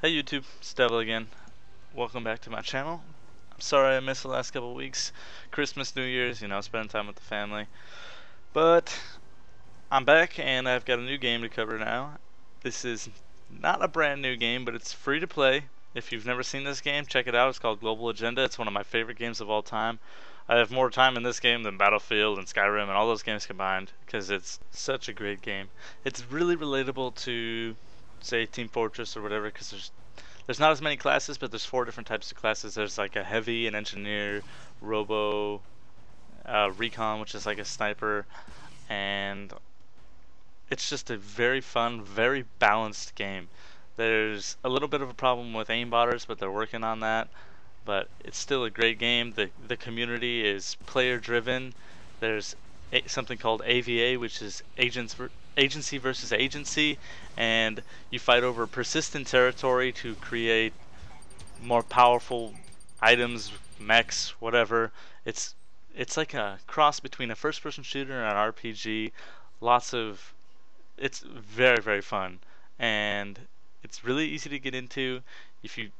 Hey YouTube, it's Devil again. Welcome back to my channel. I'm sorry I missed the last couple of weeks. Christmas, New Year's, spending time with the family. But I'm back and I've got a new game to cover now. This is not a brand new game, but it's free to play. If you've never seen this game, check it out. It's called Global Agenda. It's one of my favorite games of all time. I have more time in this game than Battlefield and Skyrim and all those games combined because it's such a great game. It's really relatable to, say, Team Fortress or whatever, because there's not as many classes, but there's 4 different types of classes. There's like a heavy, an engineer, robo, recon, which is like a sniper, and it's just a very fun, very balanced game. There's a little bit of a problem with aimbotters, but they're working on that. But it's still a great game. The community is player driven. There's something called AVA, which is agency versus agency, and you fight over persistent territory to create more powerful items, mechs, whatever. It's like a cross between a first-person shooter and an RPG. It's very, very fun, and it's really easy to get into. If you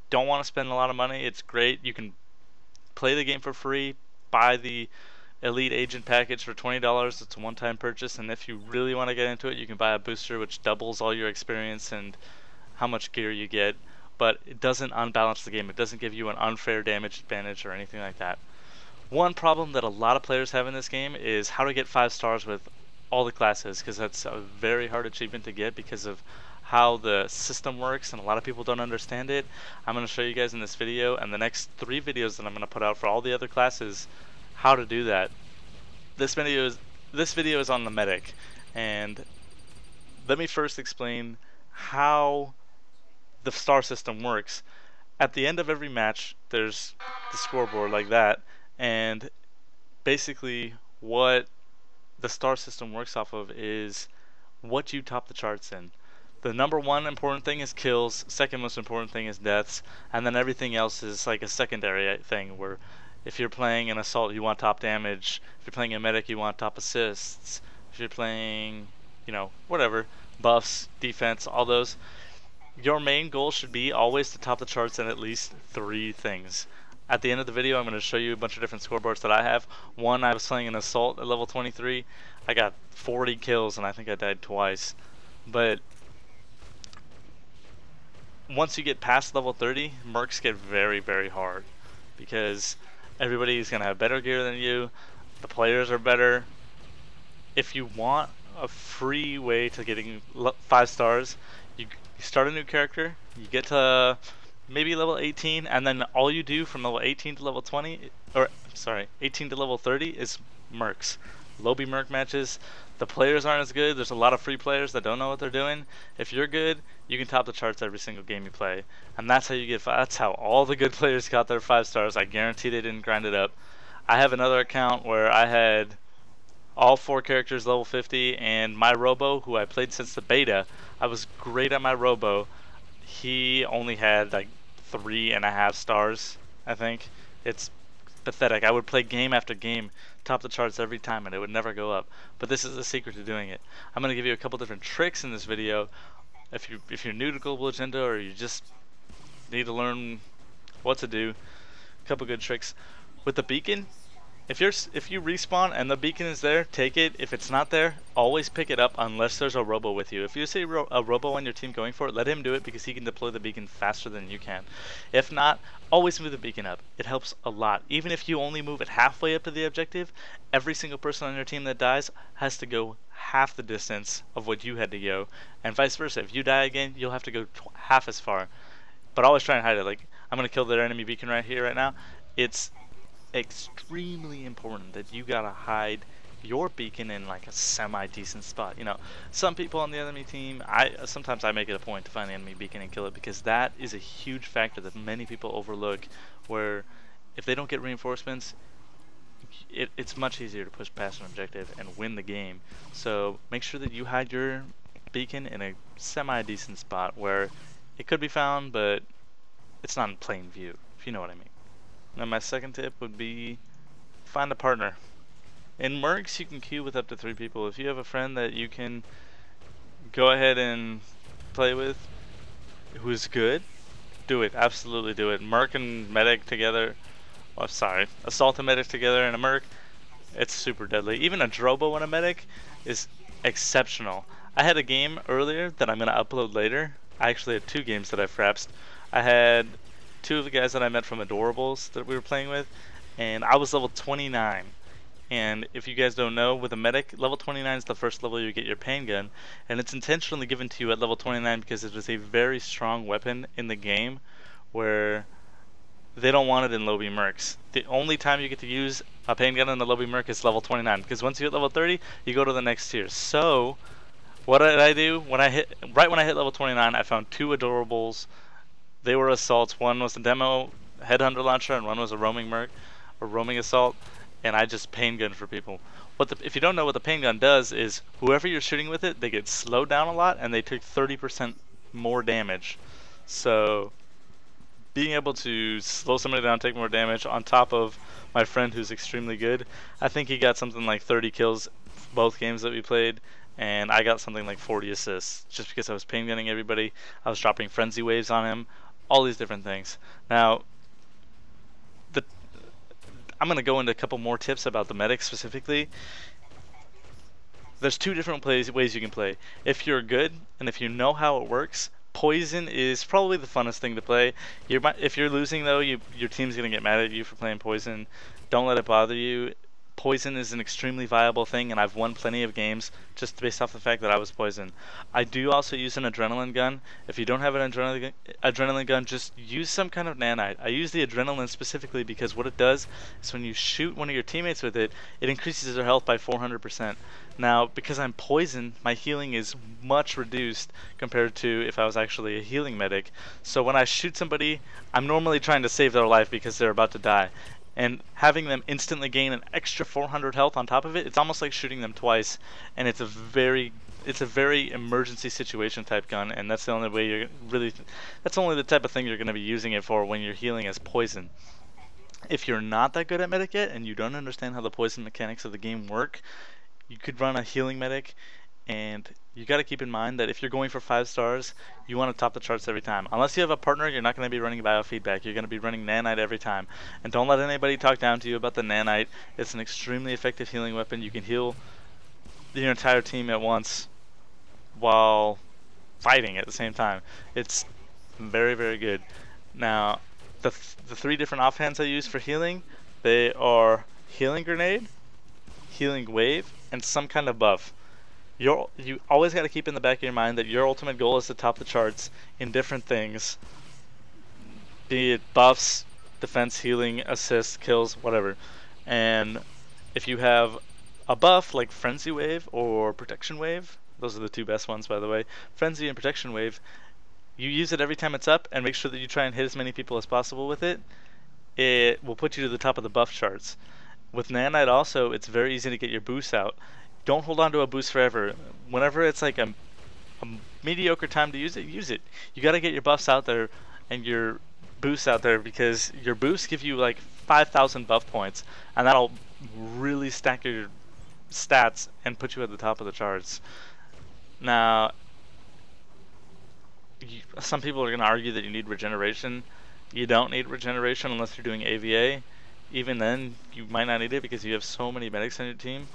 don't want to spend a lot of money, it's great. You can play the game for free, buy the Elite Agent package for $20. It's a one-time purchase, and if you really want to get into it, you can buy a booster which doubles all your experience and how much gear you get, but it doesn't unbalance the game. It doesn't give you an unfair damage advantage or anything like that. One problem that a lot of players have in this game is how to get 5 stars with all the classes, because that's a very hard achievement to get because of how the system works, and a lot of people don't understand it. I'm going to show you guys in this video and the next 3 videos that I'm going to put out for all the other classes how to do that. This video is on the medic, and let me first explain how the star system works. At the end of every match, there's the scoreboard like that, and basically what the star system works off of is what you top the charts in. The number 1 important thing is kills, second most important thing is deaths, and then everything else is like a secondary thing, where if you're playing an assault, you want top damage. If you're playing a medic, you want top assists. If you're playing, whatever, buffs, defense, all those. Your main goal should be always to top the charts in at least 3 things. At the end of the video, I'm going to show you a bunch of different scoreboards that I have. One, I was playing an assault at level 23. I got 40 kills, and I think I died twice. But once you get past level 30, mercs get very, very hard, because everybody's going to have better gear than you. The players are better. If you want a free way to getting 5 stars, you start a new character, you get to maybe level 18, and then all you do from level 18 to level 20, or sorry, 18 to level 30 is mercs. Lobby merc matches. The players aren't as good. There's a lot of free players that don't know what they're doing. If you're good, you can top the charts every single game you play, and that's how you get 5. That's how all the good players got their 5 stars. I guarantee they didn't grind it up. I have another account where I had all 4 characters level 50, and my robo, who I played since the beta, I was great at my robo. He only had like 3.5 stars, I think. It's pathetic. I would play game after game, top the charts every time, and it would never go up. But this is the secret to doing it. I'm going to give you a couple different tricks in this video. If you're new to Global Agenda, or you just need to learn what to do, a couple good tricks. With the beacon, if you respawn and the beacon is there, take it. If it's not there, always pick it up unless there's a robo with you. If you see a robo on your team going for it, let him do it, because he can deploy the beacon faster than you can. If not, always move the beacon up. It helps a lot. Even if you only move it halfway up to the objective, every single person on your team that dies has to go half the distance of what you had to go, and vice versa. If you die again, you'll have to go half as far. But always try and hide it. Like, I'm going to kill their enemy beacon right here, right now. It's extremely important that you gotta hide your beacon in like a semi-decent spot. Some people on the enemy team, sometimes I make it a point to find the enemy beacon and kill it, because that is a huge factor that many people overlook, where if they don't get reinforcements, it's much easier to push past an objective and win the game. So make sure that you hide your beacon in a semi-decent spot where it could be found, but it's not in plain view, if you know what I mean. Now my second tip would be find a partner. In mercs, you can queue with up to 3 people. If you have a friend that you can go ahead and play with, who's good, do it. Absolutely do it. Merc and medic together. Oh, sorry. Assault and medic together and a merc. It's super deadly. Even a drobo and a medic is exceptional. I had a game earlier that I'm going to upload later. I actually had 2 games that I frapsed. I had 2 of the guys that I met from Adorables that we were playing with, and I was level 29. And if you guys don't know, with a medic, level 29 is the first level you get your pain gun, and it's intentionally given to you at level 29 because it is a very strong weapon in the game where they don't want it in lobby mercs. The only time you get to use a pain gun in the lobby merc is level 29, because once you hit level 30, you go to the next tier. So, what did I do? When I hit level 29, I found 2 Adorables. They were assaults. One was a demo headhunter launcher, and one was a roaming merc, or roaming assault. And I just pain gun for people. If you don't know what the pain gun does, is whoever you're shooting with it, they get slowed down a lot, and they take 30% more damage. So being able to slow somebody down, take more damage, on top of my friend who's extremely good, I think he got something like 30 kills both games that we played, and I got something like 40 assists just because I was pain gunning everybody. I was dropping frenzy waves on him, all these different things. Now, I'm going to go into a couple more tips about the medic specifically. There's 2 different ways you can play. If you're good and if you know how it works, poison is probably the funnest thing to play. If you're losing though, your team's going to get mad at you for playing poison. Don't let it bother you. Poison is an extremely viable thing, and I've won plenty of games just based off the fact that I was poison. I do also use an adrenaline gun. If you don't have an adrenaline gun, just use some kind of nanite. I use the adrenaline specifically because what it does is when you shoot one of your teammates with it, it increases their health by 400%. Now, because I'm poison, my healing is much reduced compared to if I was actually a healing medic. So when I shoot somebody, I'm normally trying to save their life because they're about to die. And having them instantly gain an extra 400 health on top of it, it's almost like shooting them twice, and it's a very emergency situation type gun, and that's the only way that's only the type of thing you're going to be using it for when you're healing as poison. If you're not that good at medic yet, and you don't understand how the poison mechanics of the game work, you could run a healing medic, and you got to keep in mind that if you're going for 5 stars, you want to top the charts every time. Unless you have a partner, you're not going to be running biofeedback. You're going to be running nanite every time. And don't let anybody talk down to you about the nanite. It's an extremely effective healing weapon. You can heal your entire team at once while fighting at the same time. It's very, very good. Now, the 3 different offhands I use for healing, they are healing grenade, healing wave, and some kind of buff. You always got to keep in the back of your mind that your ultimate goal is to top the charts in different things, be it buffs, defense, healing, assists, kills, whatever. And if you have a buff like Frenzy Wave or Protection Wave, those are the 2 best ones by the way, Frenzy and Protection Wave, you use it every time it's up and make sure that you try and hit as many people as possible with it. It will put you to the top of the buff charts. With Nanite also, it's very easy to get your boosts out. Don't hold on to a boost forever. Whenever it's like a mediocre time to use it, use it. You got to get your buffs out there and your boosts out there, because your boosts give you like 5,000 buff points, and that'll really stack your stats and put you at the top of the charts. Now, some people are going to argue that you need regeneration. You don't need regeneration unless you're doing AVA. Even then, you might not need it because you have so many medics on your team.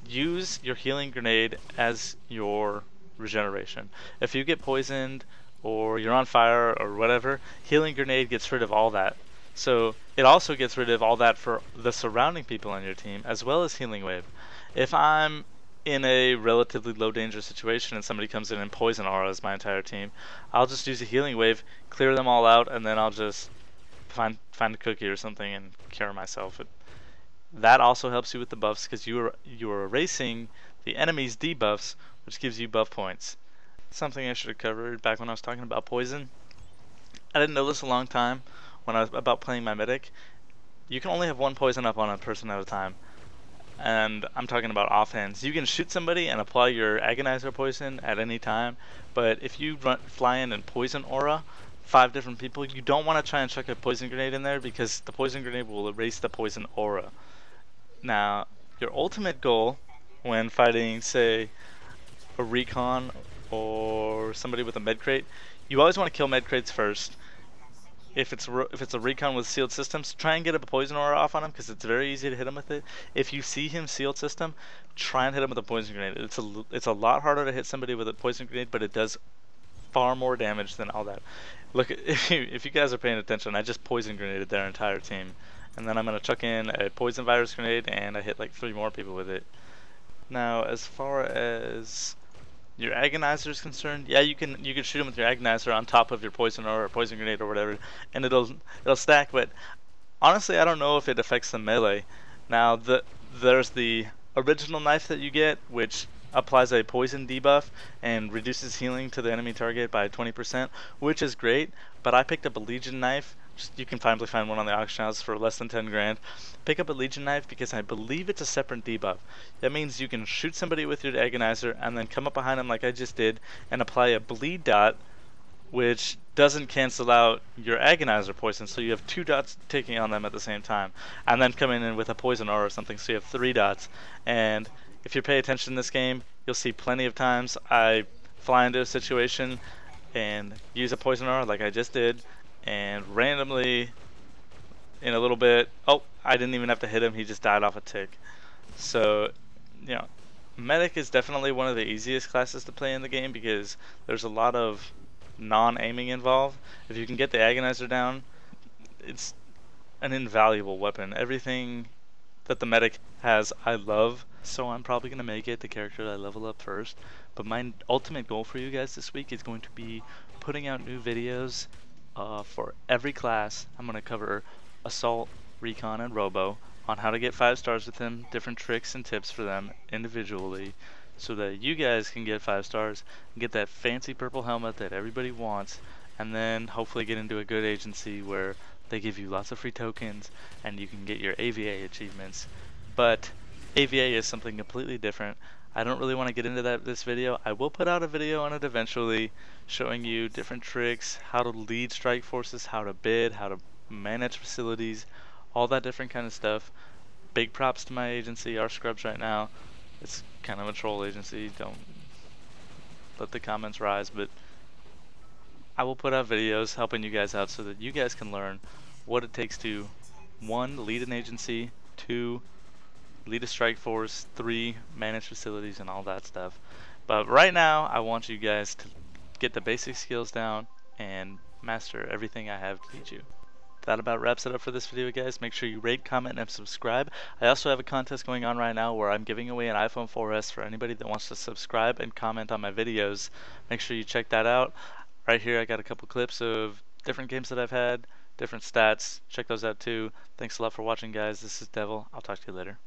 Use your healing grenade as your regeneration. If you get poisoned or you're on fire or whatever, healing grenade gets rid of all that. So it also gets rid of all that for the surrounding people on your team, as well as healing wave. If I'm in a relatively low danger situation and somebody comes in and poison auras my entire team, I'll just use a healing wave, clear them all out, and then I'll just find a cookie or something and cure myself. That also helps you with the buffs because you're erasing the enemy's debuffs, which gives you buff points. Something I should have covered back when I was talking about poison. I didn't know this a long time when I was about playing my medic. You can only have 1 poison up on a person at a time, and I'm talking about offhands. You can shoot somebody and apply your agonizer poison at any time, but if you fly in and poison aura 5 different people, you don't want to try and chuck a poison grenade in there because the poison grenade will erase the poison aura. Now, your ultimate goal when fighting, say, a recon or somebody with a med crate, you always want to kill med crates first. If it's a recon with sealed systems, try and get a poison aura off on him because it's very easy to hit him with it. If you see him sealed system, try and hit him with a poison grenade. It's a lot harder to hit somebody with a poison grenade, but it does far more damage than all that. Look, if you guys are paying attention, I just poison grenaded their entire team, and then I'm gonna chuck in a poison virus grenade, and I hit like 3 more people with it. Now, as far as your agonizer is concerned, yeah, you can shoot him with your agonizer on top of your poison or poison grenade or whatever, and it'll stack. But honestly, I don't know if it affects the melee. Now, there's the original knife that you get, which applies a poison debuff and reduces healing to the enemy target by 20%, which is great. But I picked up a Legion knife. You can probably find one on the auction house for less than 10 grand. Pick up a Legion knife because I believe it's a separate debuff. That means you can shoot somebody with your agonizer and then come up behind them like I just did and apply a bleed dot, which doesn't cancel out your agonizer poison, so you have 2 dots taking on them at the same time, and then come in with a poison aura or something, so you have 3 dots. And if you pay attention in this game, you'll see plenty of times I fly into a situation and use a poison aura like I just did, and randomly in a little bit, oh, I didn't even have to hit him, he just died off a tick. So, you know, medic is definitely one of the easiest classes to play in the game because there's a lot of non-aiming involved. If you can get the agonizer down, it's an invaluable weapon. Everything that the medic has I love, so I'm probably going to make it the character that I level up first. But my ultimate goal for you guys this week is going to be putting out new videos for every class. I'm going to cover Assault, Recon, and Robo on how to get 5 stars with them, different tricks and tips for them individually, so that you guys can get 5 stars and get that fancy purple helmet that everybody wants, and then hopefully get into a good agency where they give you lots of free tokens and you can get your AVA achievements. But AVA is something completely different. I don't really want to get into that this video. I will put out a video on it eventually showing you different tricks, how to lead strike forces, how to bid, how to manage facilities, all that different kind of stuff. Big props to my agency, our scrubs right now. It's kind of a troll agency, don't let the comments rise, but I will put out videos helping you guys out so that you guys can learn what it takes to 1. Lead an agency, 2. Lead a strike force, 3. Manage facilities and all that stuff. But right now I want you guys to get the basic skills down and master everything I have to teach you. That about wraps it up for this video, guys. Make sure you rate, comment, and subscribe. I also have a contest going on right now where I'm giving away an iPhone 4S for anybody that wants to subscribe and comment on my videos. Make sure you check that out. Right here I got a couple clips of different games that I've had, different stats. Check those out too. Thanks a lot for watching, guys. This is Devil. I'll talk to you later.